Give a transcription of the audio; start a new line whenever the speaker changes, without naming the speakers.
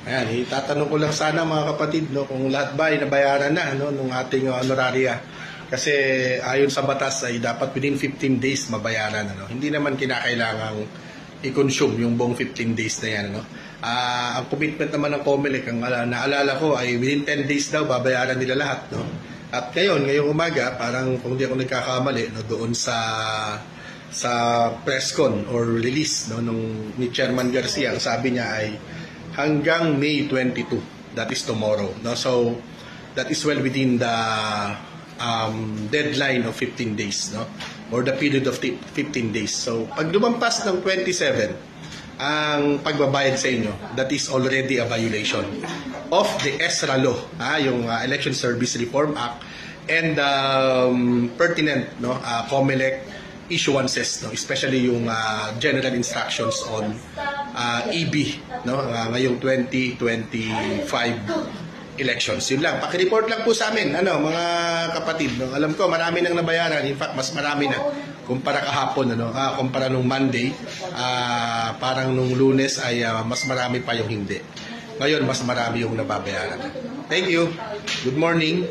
Ayan, itatanong ko lang sana mga kapatid, no, kung lahat ba ay nabayaran na, no, nung ating honoraria. Kasi ayon sa batas ay dapat within 15 days mabayaran. Ano. Hindi naman kinakailangang i-consume yung buong 15 days na yan. No. Ang commitment naman ng COMELEC, ang naalala ko ay within 10 days daw babayaran nila lahat. No. At ngayong umaga, parang kung di ako nagkakamali, no, doon sa press con or release, no, ni Chairman Garcia, ang sabi niya ay hanggang May 22, that is tomorrow. No? So, that is well within the deadline of 15 days, no? Or the period of 15 days. So, pag lumampas ng 27, ang pagbabayad sa inyo, that is already a violation of the ESRA law, yung Election Service Reform Act, and pertinent, no, COMELEC issuances, no, especially yung general instructions on EB, no, ngayong 2025 elections. Yun lang, paki-report lang po sa amin, mga kapatid, no. Alam ko marami nang nabayaran, in fact mas marami na kumpara kahapon, kumpara nung Monday, parang nung Lunes ay mas marami pa yung hindi. Ngayon mas marami yung nababayaran. Thank you. Good morning.